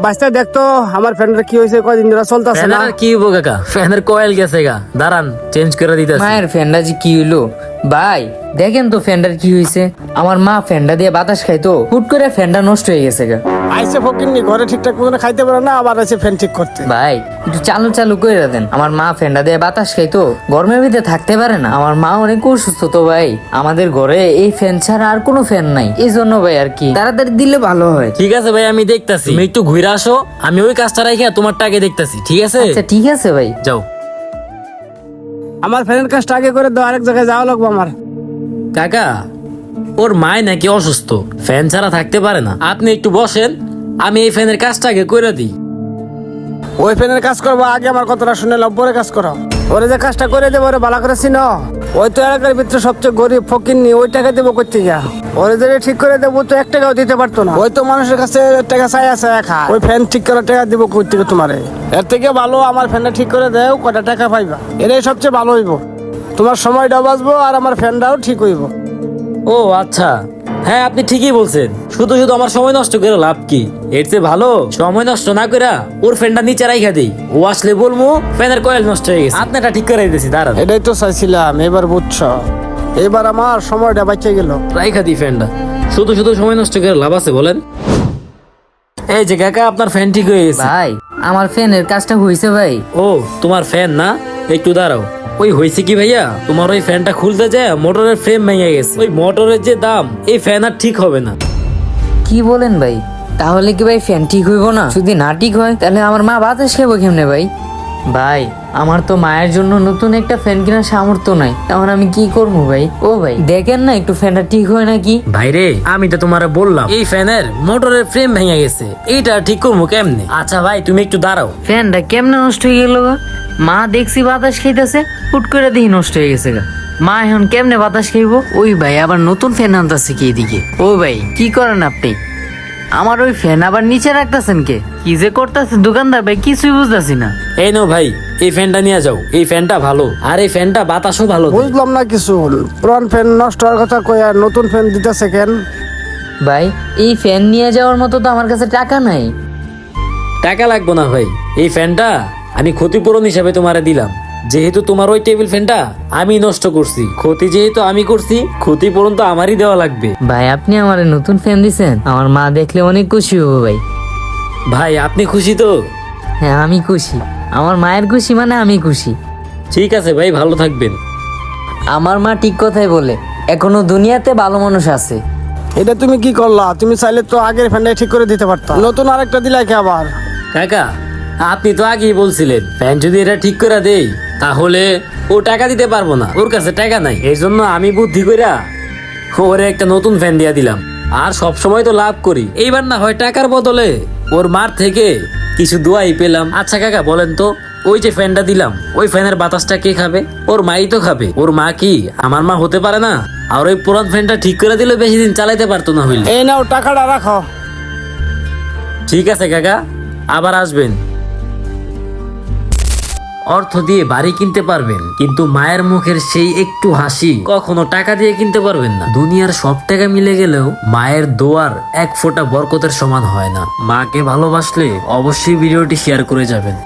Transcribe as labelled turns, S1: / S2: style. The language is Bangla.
S1: বাচ্চা দেখতো আমার ফ্যানের কি হয়েছে, কয়দিন ধরে চলতেছে না।
S2: ফ্যানের কি হবো কাকা, ফ্যানের কয়েল গেছে গা, দাঁড়ান চেঞ্জ করে দিতেছি।
S3: মায়ের ফ্যানটা যে কি হইলো ভাই, দেখেন তো ফ্যানটার কি হয়েছে। আমার মা ফ্যানটা দিয়ে বাতাস খাইতো, হুট করে ফ্যানটা নষ্ট হয়ে গেছে গা।
S1: আইসে ফকিরনি ঘরে ঠিকঠাক মতো খাইতে পারে না, আবার আছে ফ্যান ঠিক করতে।
S3: ভাই একটু চালু চালু করে দেন, আমার মা ফ্যানটা দিয়ে বাতাস খাইতো, গরমের ভিতরে থাকতে পারে না। আমার মা অনেক অসুস্থ তো ভাই, আমাদের ঘরে এই ফ্যান ছাড়া আর কোনো ফ্যান নাই, এই জন্য ভাই আর কি তাড়াতাড়ি দিলে ভালো হয়।
S2: ঠিক আছে ভাই, আমি দেখতাছি, তুমি একটু ঘুরে আসো, আমি ওই কাজটা রাখি তোমার টাকে দেখতাছি। ঠিক আছে,
S3: আচ্ছা ঠিক আছে ভাই।
S2: যাও।
S1: আমার ফ্যানের কাজটা আগে করে দাও, আরেক জায়গায় যাওয়া লাগবো আমার।
S2: কাকা, ওর মায় নাকি অসুস্থ, ফ্যান ছাড়া থাকতে পারে না। আপনি একটু বসেন, আমি এই ফ্যানের কাজটা আগে করে দিই।
S1: ওই ফ্যানের কাজ করবো, আগে আমার কথাটা শুনে নাও, পরে কাজ করো। ওরে যে কাজটা করে দেবো, ওরে ভালো করে চিনো। ওই তো এলাকার ভিতরে সবচেয়ে গরিব ফকিরনি, ওই টাকা দেবো করতে যা। ওরে যদি ঠিক করে দেবো তো 1 টাকাও দিতে পারতো না। ওই তো মানুষের কাছে টাকা চাই আছে খায়, ওই ফ্যান ঠিক করার টাকা দিব কই থেকে তোমারে? এর থেকে ভালো আমার ফ্যানটা ঠিক করে দেও, কটা টাকা পাইবা, এটাই সবচেয়ে ভালো হইব। তোমার সময়টাও বাঁচবো আর আমার ফ্যানটাও ঠিক হইব।
S2: ও আচ্ছা, হ্যাঁ আপনি ঠিকই বলছেন। শুধু শুধু আমার সময় নষ্ট করে লাভ কি? এর চেয়ে ভালো সময় নষ্ট না করে ওর ফ্যানটা নিচে রাইখা দেই, ও আসলে বলবো ফ্যানের কয়েল নষ্ট হয়ে গেছে, আপনারটা ঠিক করে দিতেছি। দাঁড়ান,
S1: এটাই তো চাইছিলাম, এবার বুঝছো, এবার আমার সময়টা বাঁচে গেল।
S2: রাইখা দিই ফ্যানটা, শুধু শুধু সময় নষ্ট করে লাভ আছে বলেন? এই যে কাকা, আপনার ফ্যান ঠিক হয়ে গেছে।
S3: ভাই আমার ফ্যানের কাজটা হয়েছে ভাই।
S2: ও তোমার ফ্যান না, একটু দাঁড়াও। ওই হয়েছে কি ভাইয়া, তোমার ওই ফ্যানটা খুলতে যায় মোটরের ফ্রেম ভেঙে গেছে। ওই মোটরের যে দাম, এই ফ্যান আর ঠিক হবে না।
S3: কি বলেন ভাই? তাহলে কি ভাই ফ্যান ঠিক হইব না? যদি না ঠিক হয় তাহলে আমার মা বাতাস খাবো কেমনে ভাই? ভাই আমার তো মায়ের জন্য নতুন একটা ফ্যান কেনার সামর্থ্য নাই, এখন আমি কি করবো ভাই? ও ভাই দেখেন না একটু ফ্যানটা ঠিক হয় নাকি।
S2: ভাইরে, আমি তো তোমারে বললাম এই ফ্যানের মোটরের ফ্রেম ভেঙে গেছে, এইটা ঠিক করবো কেমনে? আচ্ছা ভাই তুমি একটু দাঁড়াও।
S3: ফ্যানটা কেমনে নষ্ট হয়ে গেল গা? মা দেখছি বাতাস খাইতেছে, হুট করে দেখি নষ্ট হয়ে গেছে গা। মা এখন কেমনে বাতাস খাইবো? ওই ভাই আবার নতুন ফ্যান আনতেছে কি এদিকে? ও ভাই কি করেন আপনি? আমার ওই ফ্যান আবার নিচে রাখতেছেন কে? কি যে করতেছে দোকানদার ভাই, কিছুই বুঝতেছি না।
S2: এই নাও ভাই, এই ফ্যানটা নিয়ে যাও, এই ফ্যানটা ভালো, আর এই ফ্যানটা বাতাসও ভালো দেয়।
S1: বুঝলাম না কিছু, পুরান ফ্যান নষ্ট হওয়ার কথা কই আর নতুন ফ্যান দিতেছে কেন?
S3: ভাই এই ফ্যান নিয়ে যাওয়ার মতো তো আমার কাছে টাকা নাই।
S2: টাকা লাগবে না ভাই, এই ফ্যানটা আমি ক্ষতিপূরণ হিসাবে তোমারে দিলাম। যেহেতু তোমার ওই টেবিল ফ্যানটা আমি নষ্ট করছি, ক্ষতি যেহেতু আমি করছি, ক্ষতিপূরণ তো আমারই দেওয়া লাগবে।
S3: ভাই আপনি আমার নতুন ফ্যান দিছেন, আমার মা দেখলে অনেক খুশি হবো ভাই।
S2: ভাই আপনি খুশি তো?
S3: হ্যাঁ আমি খুশি, আমার মায়ের খুশি মানে আমি খুশি।
S2: ঠিক আছে ভাই, ভালো থাকবেন।
S3: আমার মা ঠিক কথাই বলে, এখনো দুনিয়াতে ভালো মানুষ আছে।
S1: এটা তুমি কি করলা? তুমি চাইলে তো আগের ফ্যানটা ঠিক করে দিতে পারতা, নতুন আরেকটা দিলাই কে আবার?
S2: কাকা, আপনি তো আগেই বলছিলেন ফ্যান যদি এটা ঠিক করে দেই তাহলে ও টাকা দিতে পারবো না, ওর কাছে টাকা নাই। এই জন্য আমি বুদ্ধি কইরা ওরে একটা নতুন ফ্যান দিয়া দিলাম। আর সব সময় তো লাভ করি, এইবার না হয় টাকার বদলে ওর মার থেকে কিছু দোয়াই পেলাম। আচ্ছা কাকা বলেন তো, ওই যে ফ্যানটা দিলাম, ওই ফ্যানের বাতাসটা কে খাবে? ওর মাই তো খাবে। ওর মা কি আমার মা হতে পারে না? আর ওই পুরান ফ্যানটা ঠিক করে দিলে বেশি দিন চালাইতে পারতো না হইলে।
S1: এই নাও টাকাটা রাখো।
S2: ঠিক আছে কাকা, আবার আসবেন। অর্থ দিয়ে বাড়ি কিনতে পারবেন, কিন্তু মায়ের মুখের সেই একটু হাসি কখনো টাকা দিয়ে কিনতে পারবেন না। দুনিয়ার সব টাকা মিলে গেলেও মায়ের দোয়ার এক ফোঁটা বরকতের সমান হয় না। মাকে ভালোবাসলে অবশ্যই ভিডিওটি শেয়ার করে যাবেন।